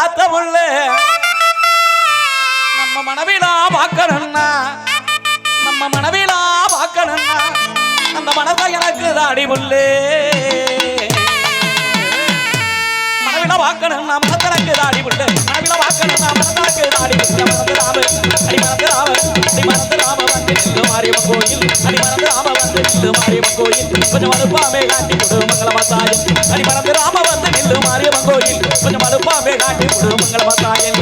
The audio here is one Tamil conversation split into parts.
பார்த்த புள்ள நம்ம மனவிலா பார்க்கணும்னா நம்ம மனவிலா பார்க்கணும்னா அந்த மனதை எனக்கு தாடி புள்ளே மனவிலா பார்க்கணும்னா மனத்தனக்கு தாடி புள்ளே மனவிலா பார்க்கணும்னா மனத்தனக்கு தாடி புள்ளே மறந்து ராம வந்து நின்று மாரியம்மன் கோயில் அடி மறந்து ராம வந்து நின்று மாரியம்மன் கோயில் கொஞ்சம் மறுப்பாமே காட்டி கொடு மங்கள மசாயம் அடி மறந்து ராம வந்து நின்று மாரியம்மன் கோயில் கொஞ்சம் மறுப்பாமே காட்டி கொடு மங்கள மசாயம்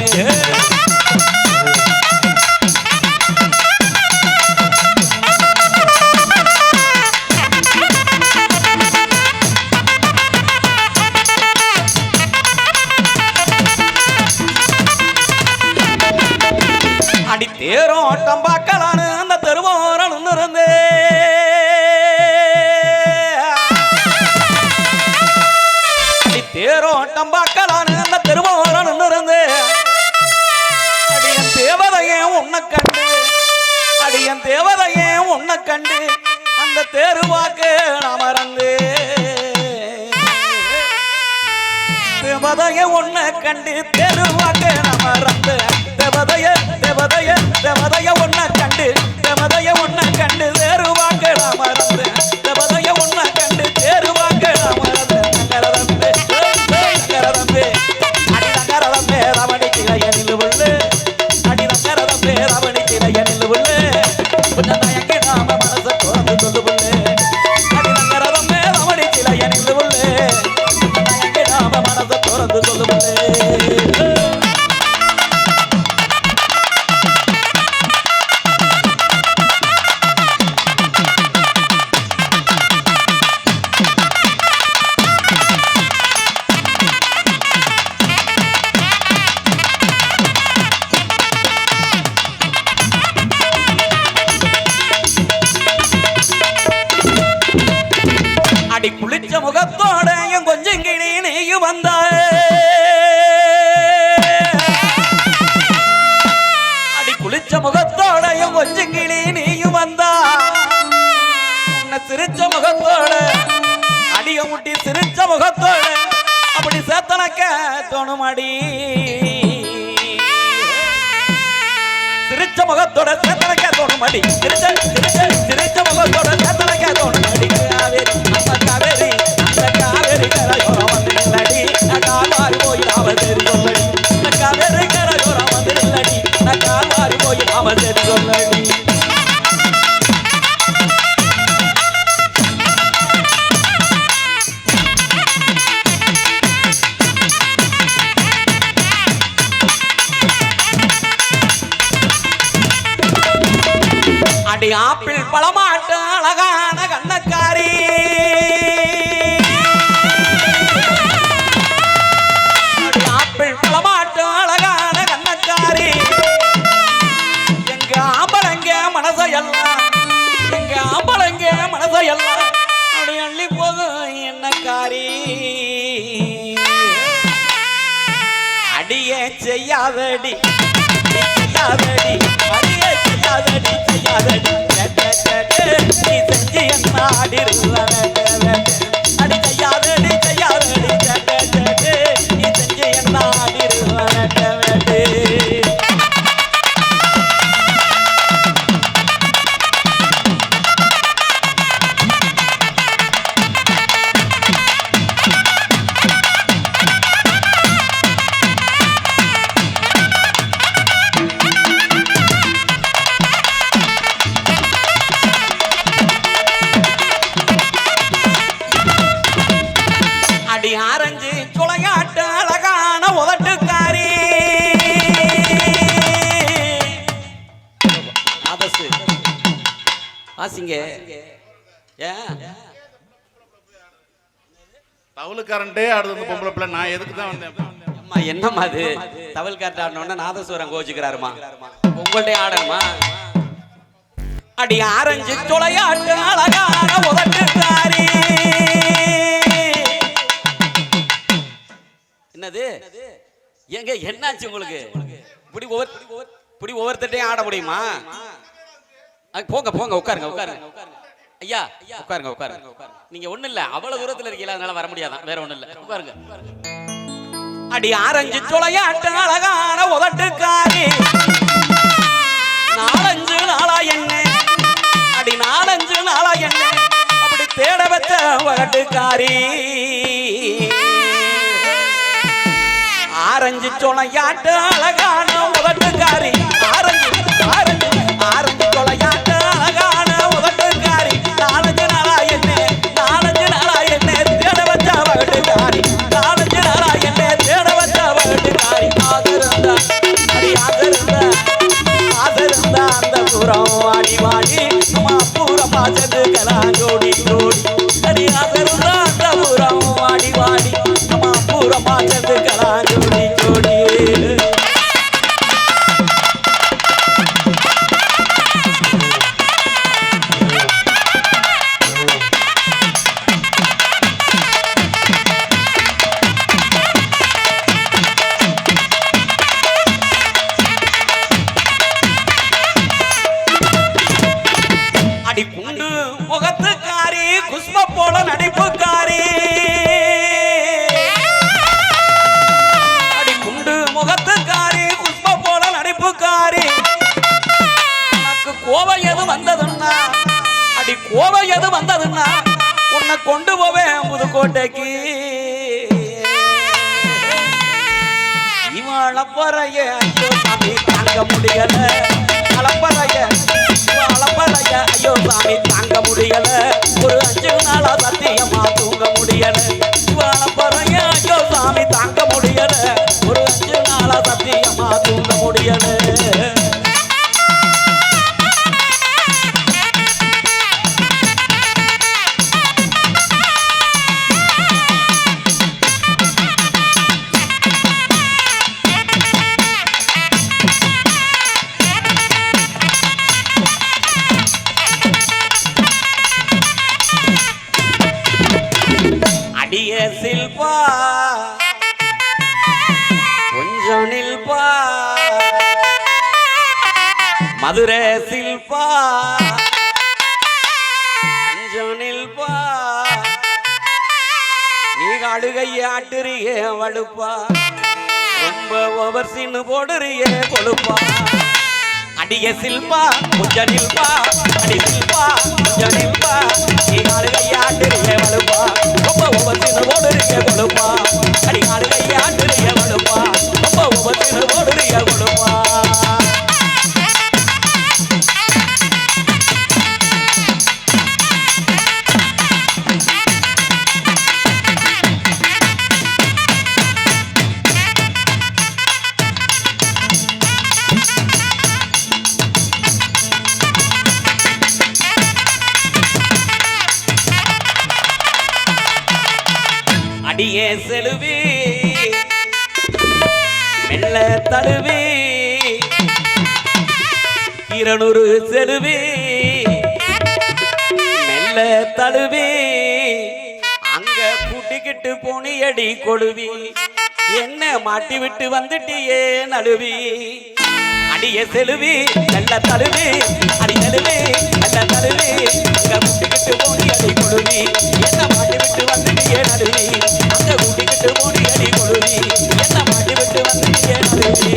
அடி தேரோட்டம் பார்க்கலான்னு அந்த தெருவோரன் இருந்து அடி தேரோட்டம் பார்க்கலான்னு அந்த தெருவோரன் இருந்து அடியன் தேவதையே உன்னை கண்டு அடியன் தேவதையே உன்னை கண்டு அந்த தேருவாக்கு நான் மறந்து தேவதைய உன்னை கண்டு தேருவாக்கு நான் மறந்து தேவதைய தேவதைய தேவதைய உன்னை கண்டு தேவதைய உன்னை கண்டு தேருவாக்கு நான் மறந்து தேவதைய உன்னை கண்டு தேருவாக்கு நான் மறந்து நகரதம்பே நகரதம்பே அடி நகரதம்பே ரமணி கிளையனில் உள்ளு அடி நகரதம்பே ரமணி கிளையனில் உள்ளு கொஞ்சம் தயங்கி நாம மனசை திறந்து சொல்லு புள்ளு அடி நகரதம்பே ரமணி கிளையனில் உள்ளு தயங்கி நாம மனசை திறந்து சொல்லு புள்ளு அடி குளிச்ச முகத்தோட என் கொஞ்சம் கிளி நீயும் வந்தாய் அடி குளிச்ச முகத்தோட என் கொஞ்சம் கிளி நீயும் வந்தா உன்னை சிரிச்ச முகத்தோட அடிய முட்டி சிரிச்ச முகத்தோட அப்படி சேத்தனக்க தோணுமாடி சிரிச்ச முகத்தோட சேத்தனக்க தோணுமாடி சிரிச்ச சிரிச்ச சிரிச்ச முகத்தோட சேத்தனக்க தோணுமாடி காவேரி அந்த காவேரி கரையோரம் வந்து நில்லடி கால்வாரி கோயில் அவன் சரி சொல்லடி காவேரி கரையோரம் வந்து நில்லடி கால்வாரி கோயில் அவன் சரி சொல்லடி அடி ஆப்பிள் பழமாட்டு அழகான கண்ணக்காரி அடி ஆப்பிள் பழமாட்டு அழகான கண்ணக்காரி எங்க ஆம்பளங்க மனசையெல்லாம் எங்க ஆம்பளங்க மனசையெல்லாம் அப்படி அள்ளி போதும் என்னக்காரி அடியே செய்யாதடி செய்யாதடி அடியே செய்யாதடி செய்யாதடி நீ செஞ்சு என்ன ஆடிருவ அடி செய்யாதடி செய்யாதடி நீ செஞ்சு என்ன ஆடிருவ அடி ஆரஞ்சு சுளையாட்டு அழகான உதட்டுக்காரி வாசிங்க தவளுக்காரன்ட்டே அடுத்த பொம்பளை பிள்ளை நான் எதுக்கு தான் வந்தேன் அம்மா என்னம்மா அது தவள் காட்டு ஆடணும்னா நாதஸ்வரம் கோச்சுக்கிறாருமா உங்கள்கிட்ட ஆடணுமா அடி ஆரஞ்சு சுளையாட்டு அழகான உதட்டுக்காரி என்னது எங்க என்னாச்சு உங்களுக்கு இப்படி ஒவ்வொருத்தையும் ஆட முடியுமா போங்க போங்க உட்காருங்க உட்காருங்க ஐயா உட்காருங்க உட்காருங்க நீங்க ஒண்ணு இல்ல அவ்வளவு தூரத்துல இருக்கீங்க அதனால வர முடியாதான் வேற ஒண்ணு இல்ல உட்காருங்க அடி ஆரஞ்சு சுளையாட்டு அழகான உதட்டுக்காரி நாலஞ்சு நாளா என்ன அடி நாலஞ்சு நாளா என்ன அப்படி தேட வச்ச உதட்டுக்காரி ஆரஞ்சு சுளையாட்டு அழகான உதட்டுக்காரி ஆரஞ்சு ஆரஞ்சு ஆரஞ்சு சுளையாட்டு அழகான உதட்டுக்காரி நாலஞ்சு நாளா என்ன நாலஞ்சு நாளா என்ன தேட வச்ச உதட்டுக்காரி நாலஞ்சு நாளா என்ன தேட வச்ச உதட்டுக்காரி ஆதரந்தா அடி ஆதரந்தா ஆதரந்தா அந்த புறம் அடிவாடி நம்ம பூரமா செதுக்கலாம் ஜோடி ஜோடி அடி ஆதரந்தா அந்த புறம் அடிவாடி நம்ம பூரமா செதுக்கலாம் ஜோடி ஜோடி அடி குண்டு முகத்துக்காரி குஸ்ம போல நடிப்புக்காரி அடி குண்டு முகத்துக்காரி குஸ்ம போல நடிப்புக்காரி உனக்கு கோபம் எது வந்ததுன்னா அடி கோபம் எது வந்ததுன்னா உன்னை கொண்டு போவேன் புதுக்கோட்டைக்கு இவன் அளப்பறைய ஐயோ சாமி தாங்க முடியல அளப்பறைய அளப்பறைய ஐயோ சாமி தாங்க முடியல ஒரு 5 நாளா சத்தியமா தூங்க முடியல இவன் அளப்பறைய ஐயோ சாமி தாங்க முடியல ஒரு 5 நாளா சத்தியமா தூங்க முடியல அடிய சில்பா கொஞ்சம் நில்பா மதுரை சில்பா கொஞ்சம் நில்பா நீ அழுகையாட்டுறியே வடுப்பா ரொம்ப ஓவர் சீனு போடுறியே கொழுப்பா அடிய சில்பா கொஞ்சம் நில்பா அடி சில்பா கொஞ்சம் நில்பா நீ அழுகையாட்டுறியே வடுப்பா ரொம்ப ஓவர் சீனு போடுறியே கொழுப்பா அடி அழுகையாட்டுறியே வடுப்பா ரொம்ப ஓவர் சீனு போடுறியே கொழுப்பா அடியே செலுவி மெல்ல தழுவி 200 செலுவி மெல்ல தழுவி அங்க கூட்டிக்கிட்டு போனியடி கொழுவி என்ன மாட்டி விட்டு வந்துட்டியே நழுவி அடியே செலுவி மெல்ல தழுவி அடி நழுவி மெல்ல தழுவி அங்க கூட்டிக்கிட்டு போனியடி கொழுவி என்ன மாட்டி விட்டு வந்துட்டியே நழுவி அங்க கூட்டிக்கிட்டு போனியடி கொழுவி என்ன மாட்டி விட்டு வந்துட்டியே நழுவி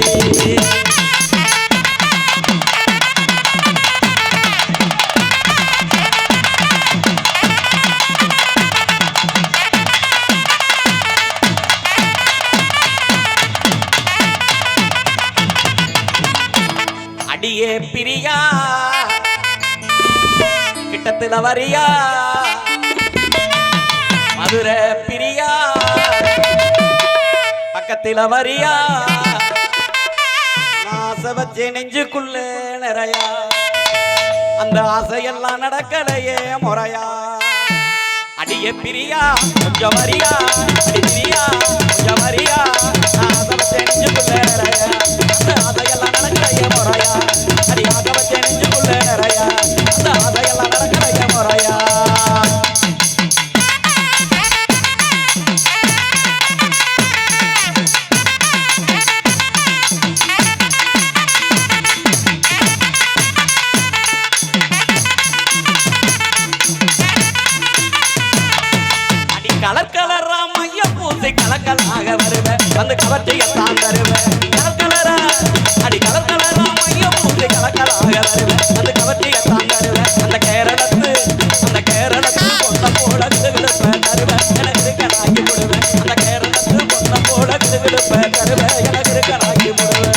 அடியே பிரியா கிட்டத்துல வரியா மதுரை பிரியா பக்கத்துல வரியா ஆசை வச்சு நெஞ்சுக்குள்ள நிறையா அந்த ஆசையெல்லாம் நடக்கலையே முறையா அடியே பிரியா கொஞ்சம் வரியா அடி பிரியா கொஞ்சம் வரியா ஆசை வச்சு நெஞ்சுக்குள்ள நிறையா அந்த ஆசையெல்லாம் நடக்கலையே முறையா அடி ஆசை வச்சு நெஞ்சுக்குள்ள நிறையா அந்த ஆசையெல்லாம் நடக்கலையே முறையா கலர் கலரா மைய பூசி கலக்கலாக வருவேன் வந்து கவர்ச்சியத்தான் தருவேன் கலக்கலரா அடி கலக்கலரா மையம் பூசி கலக்கலாக வருவேன் வந்து கவர்ச்சியத்தான் தருவேன் அந்த கேரளத்து பொண்ண போல கிடுகிடுப்ப தருவேன் எனக்கு இருக்கனாக்கி விடுவேன் அந்த கேரளத்து பொண்ண போல கிடுகிடுப்ப தருவேன் எனக்கு இருக்கனாக்கி விடுவேன்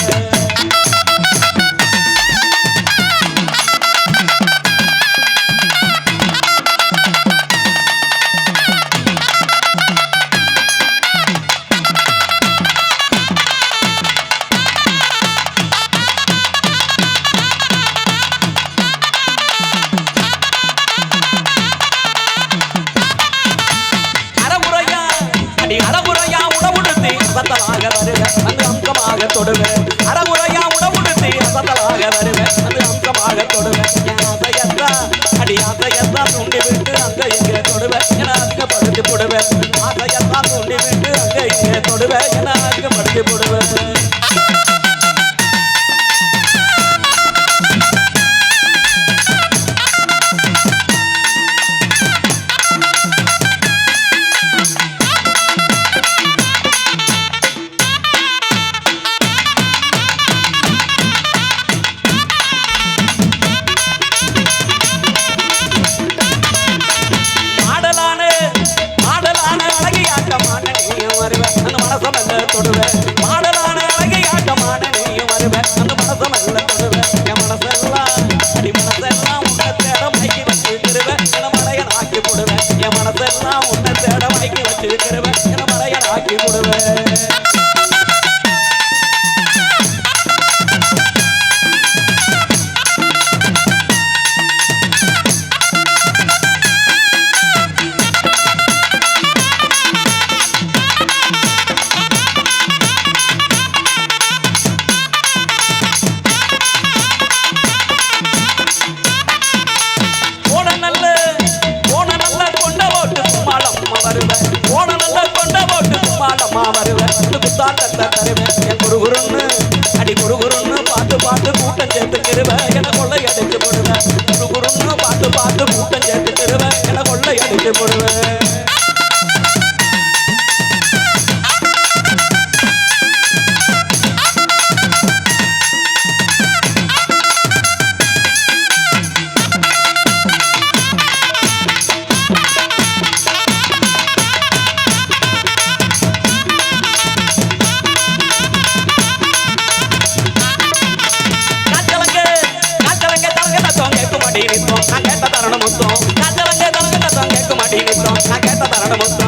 அறகுறையா உணவுடுத்தி அசத்தலாக வருவேன் அந்த அம்சமாக தொடுவேன் அறகுறையா உணவுடுத்தி அசத்தலாக வருவேன் அந்த அம்சமாக தொடுவேன் என் ஆசையத்தா அடி ஆசையத்தா தூண்டி விட்டு அங்க இங்கே தொடுவேன் என அங்கப்படுத்தி போடுவேன் ஆசையத்தா தூண்டி விட்டு அங்க இங்கே தொடுவேன் என அங்கப்படுத்தி போடுவேன் தொடுவேன் மாடலான அழகை ஆட்டமான நீயும் வருவேன் அந்த மனசமல்ல தொடுவேன் என் மனசெல்லாம் அடி மனசெல்லாம் உன்னை தேட மைக்கி வச்சுக்கிறவேன் என மலையன் ஆக்கி போடுவேன் என் மனசெல்லாம் உன்னை தேட மைக்கி வச்சுக்கிறவேன் என மலையன் ஆக்கி போடுவேன் அடி குறுகுறுன்னு பார்த்து பார்த்து கூட்டம் சேர்த்துக்கிருவேன் என கொள்ளை அடிச்சு போடுவேன் குறுகுறுன்னு பார்த்து பார்த்து கூட்டம் சேர்த்துக்கிருவேன் என கொள்ளை அடிச்சு போடுவேன்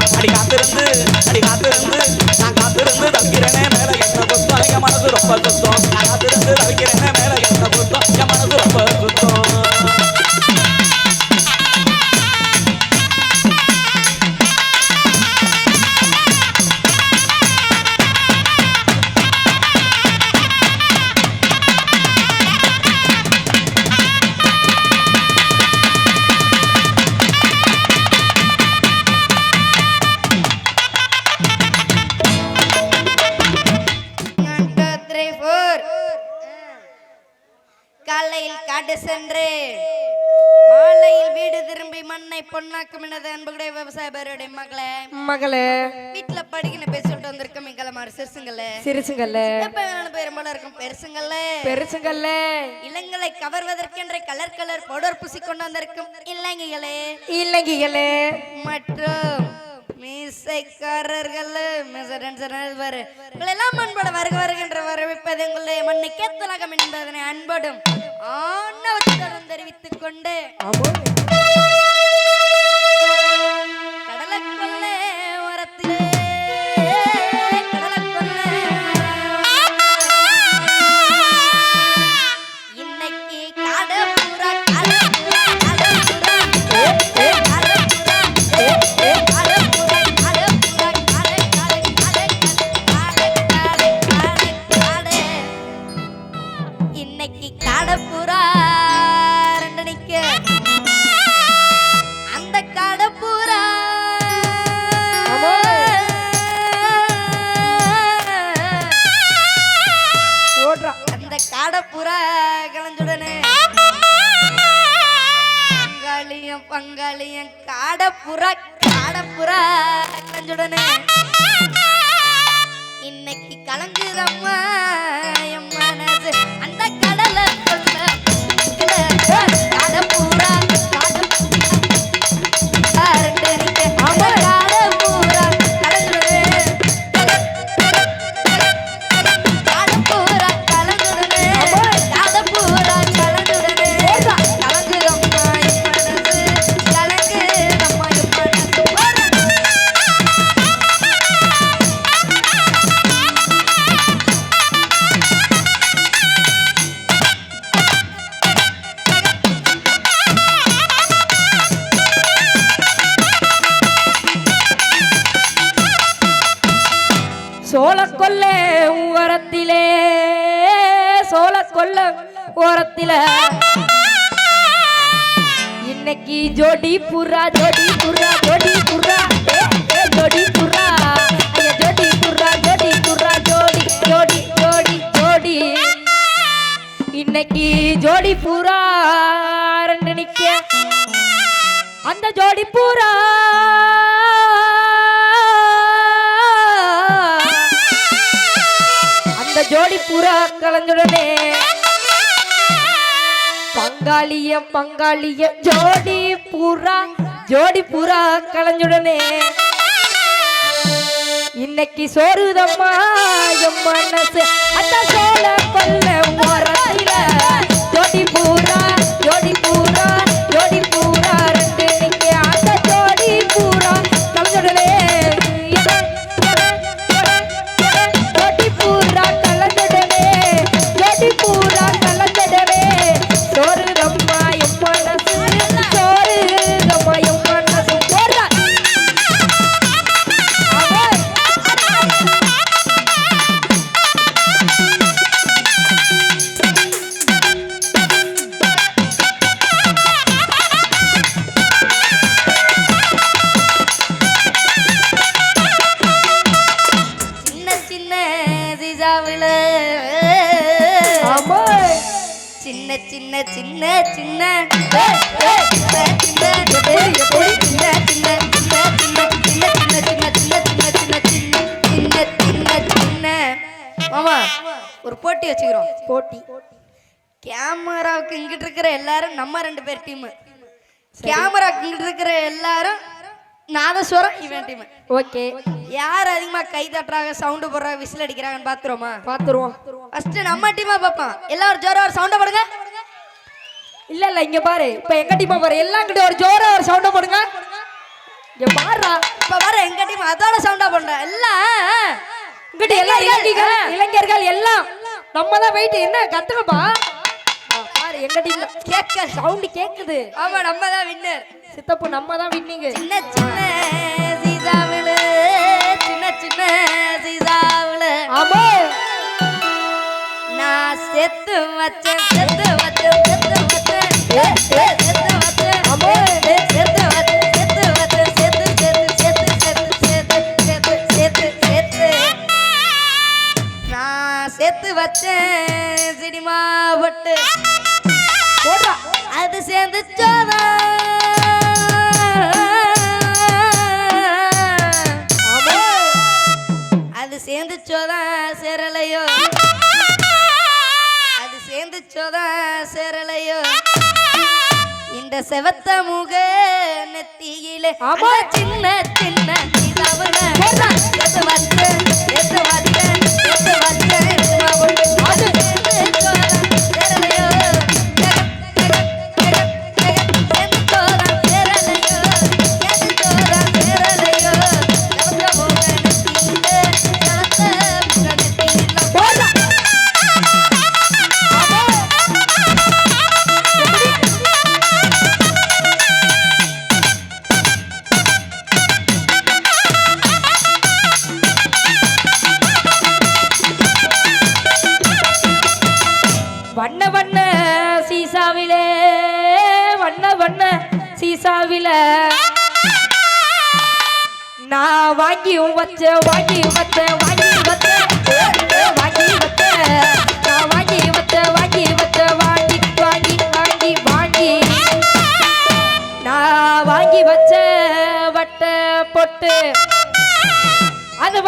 அடி காத்திருந்து நான் காத்திருந்து தவிக்கிறேனே மேல என்ன புத்தம் என் மனசு ரொம்ப சுத்தம் நான் காத்திருந்து தவிக்கிறேனே மேல என்ன புத்தம் என் மனசு ரொம்ப சுத்தம் காலையில் காடு சென்று மாலையில் வீடு திரும்பி மண்ணை பொன்னாக்கும் எனது அன்புடைய விவசாய பேருடைய மகளே வீட்டுல படிக்கணும் பேசிட்டு வந்திருக்கோம் எங்களமாறு சிறுசுங்கல்ல எப்ப வேணாலும் பெரும்பாலும் இருக்கும் பெருசுங்கல்ல இளங்களை கவர்வதற்கென்ற கலர் பவுடர் பூசி கொண்டு வந்திருக்கும் இல்லைங்களே மற்றும் மீசைக்காரர்கள் எல்லாம் அன்போட வருகின்ற வரவேற்பது எங்களுடைய மண்ணை கேத்தலாகம் என்பதனை அன்போடும் ஆணவத்துடன் தெரிவித்துக் கொண்டு கடலுக்குள்ளே வரத்திலே இன்னைக்கு காடு பூரா கடப்புறா ரெண்டனிக்கு அந்த கடப்புறா அந்த கடப்புறா கலஞ்சுடனே பங்காளியும் கடப்புறா கலஞ்சுடனே சோளக்கொல்ல ஓரத்திலே சோளக்கொல்ல ஓரத்தில இன்னைக்கு ஜோடி புறா ஜோடி புறா ஜோடி புறா ஜோடி புறா ஜோடி புறா ஜோடி புறா ஜோடி ஜோடி ஜோடி ஜோடி இன்னைக்கு ஜோடி புறா ரெண்டு நிக்க அந்த ஜோடி புறா அந்த ஜோடி புறா கலந்துடனே பங்காளிய ஜோடி புறா கலஞ்சுடனே இன்னைக்கு சோறுதம்மா என் மனசு அந்த சோழ கொல்ல ஓரத்தில ஜோடி புறா ரெண்டு நிக்க அந்த ஜோடி புறா கலஞ்சுடனே ஜோடி புறா கலஞ்சுடனே ஜோடி புறா கலஞ்சுடனே சோறுதம்மா என் மனசு சோறுதம்மா என் மனசு போடுறா சின்ன சின்ன சீசாவுல சின்ன சின்ன சின்ன சின்ன மாமா ஒரு போட்டி வச்சுக்கிறோம் போட்டி கேமராவுக்கு இங்கிட்டு இருக்கிற எல்லாரும் நம்ம ரெண்டு பேர் டீம் கேமராவுக்கு இங்கிட்டு இருக்கிற எல்லாரும் நாதஸ்வரம் இவன் டீம் ஓகே யார் அதிகமா கை தட்டுறாங்க சவுண்ட் போடுறாங்க விசில் அடிக்கிறாங்கன்னு பாத்துருவோமா பாத்துருவோம் ஃபர்ஸ்ட் நம்ம டீமா பாப்போம் எல்லாரும் ஜோரா ஒரு சவுண்ட் போடுங்க இல்ல இங்க பாரு இப்ப எங்க டீமா பாரு எல்லாம் கிட்ட ஒரு ஜோரா ஒரு சவுண்ட் போடுங்க இங்க பாருடா இப்ப பாரு எங்க டீம் அதோட சவுண்டா பண்றேன் எல்லாம் இங்கிட்ட எல்லாம் இளைஞர்கள் எல்லாம் நம்ம தான் வெயிட் என்ன கத்துக்கப்பா பாரு எங்க டீம்ல கேட்க சவுண்ட் கேக்குது ஆமா நம்ம தான் வின்னர் சித்தப்பு நம்ம தான் வின்னிங் சின்ன சின்ன சீசாவுல சின்ன சின்ன சீசாவுல ஆமா நான் செத்து வச்சேன் செத்து வச்சேன் செத்து வச்சேன் செத்து வச்சேன் ஆமா செத்து வச்சேன் செத்து வச்சேன் செத்து செத்து செத்து செத்து செத்து செத்து நான் செத்து வச்சேன் சினிமா பட்டு போடுறா அது சேர்ந்து சோதா ஆமா அது சேர்ந்து சோதா சேரலையோ அது சேர்ந்து சோதா சேரலையோ இந்த செவத்த முக நெத்தியிலே ஆமா. அந்த சின்ன சின்ன நிலவுல எது வச்ச எது வச்ச எது வச்ச சும்மா ஒண்ணு அது சேர்ந்து சோதா சேரலையோ சேர்ந்து சோதா சேரலையோ சேர்ந்து சோதா சேரலையோ செவத்த முக நெத்தியிலே செவத்த முக நெத்தியிலே போடுறா வண்ண வண்ண சீசாவிலே வண்ண வண்ண சீசாவில நான் வாங்கியும் வச்ச வாங்கி வச்ச வாங்கி வச்ச வாங்கி வச்ச நான் வாங்கி வச்ச வாங்கி வச்ச வாங்கி வாங்கி வாங்கி வாங்கி நான் வாங்கி வச்ச வட்ட பொட்டு அது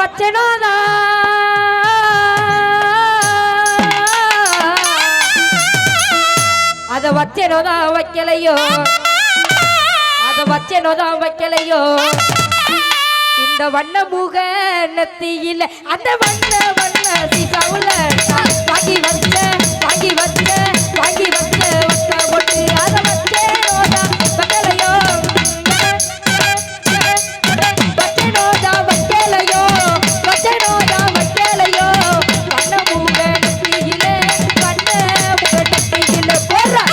அத வச்சேனோதான் வைக்கலையோ அத வச்சேனோதான் வைக்கலையோ இந்த வண்ண முக நெத்தியில அந்த வண்ண வண்ண சீசாவுல வாங்கி வச்ச வாங்கி வச்ச வாங்கி வச்ச வச்ச பொட்டு அத வச்சேனோதான் வைக்கலையோ வச்சேனோதான் வைக்கலையோ வச்சேனோதான் வைக்கலையோ வண்ண முக நெத்தியில வண்ண முக நெத்தியில போடுறா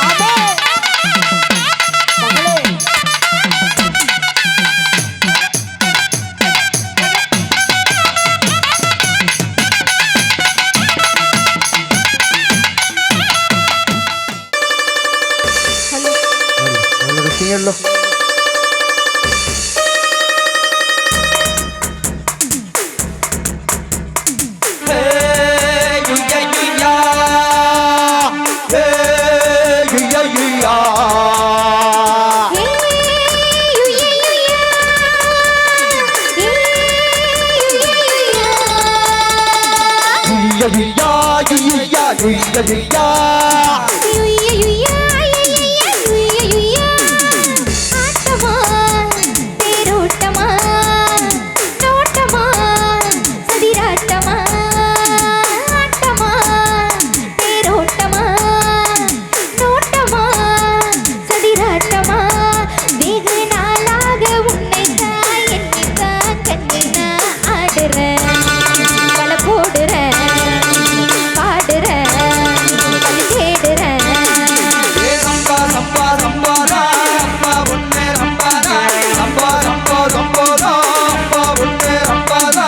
ஆமா மகளே ஐயா யுய்யா யுய்யா ஐயையா யுய்யா யுய்யா ஆட்டமா தேரோட்டமா நோட்டமா சதிராட்டமா ஆட்டமா தேரோட்டமா நோட்டமா சதிராட்டமா வெகு நாளாக உன்னைத்தான் என்னைத்தான் கண்டு நான் ஆடுறேன் வலை போடுறேன் பாடுறேன் வழி தேடுறேன் சம்பா சம்பா சம்பாதா அப்பா ஒண்ணு ரம்பாதா சம்பா சம்பா சம்போதா அப்பா ஒண்ணு ரம்பாதா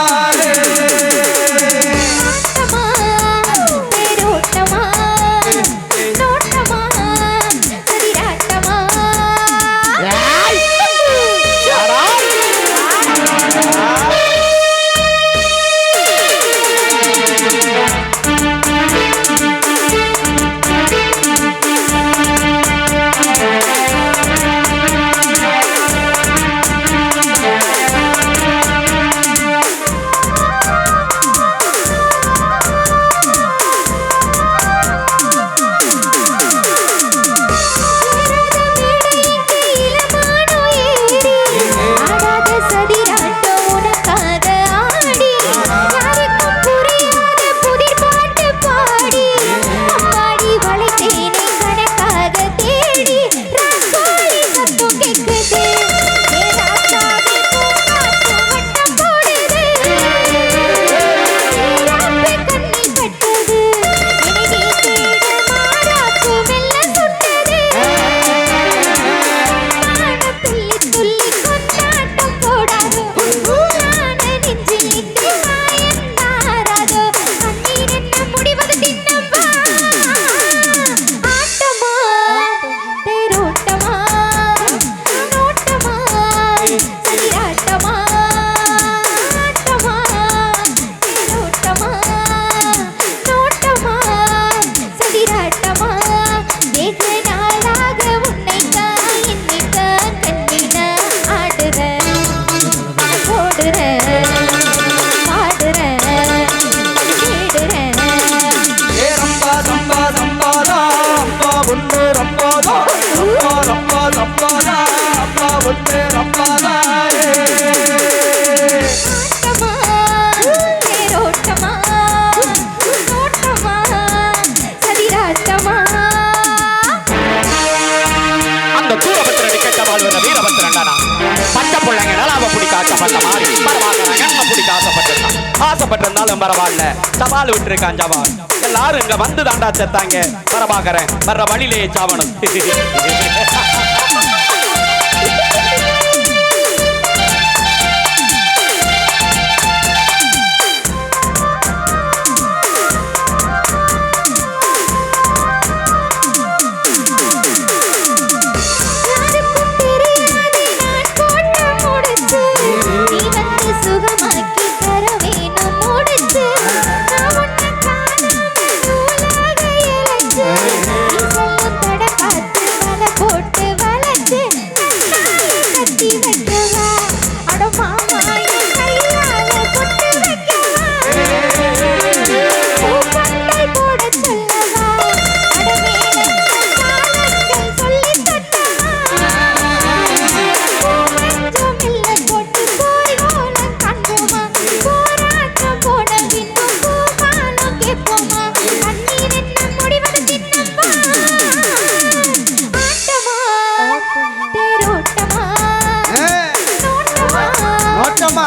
ஆட்டமா தேரோட்டமா நோட்டமா சதிராட்டமா ஆசைப்பட்டிருந்தாலும் பரவாயில்ல சவால் விட்டுருக்கான் ஜவான் எல்லாரும் இங்க வந்து தாண்டா செத்தாங்க பரவாக்கிறேன் வர்ற வழியிலேயே சாவணும் நோட்டமா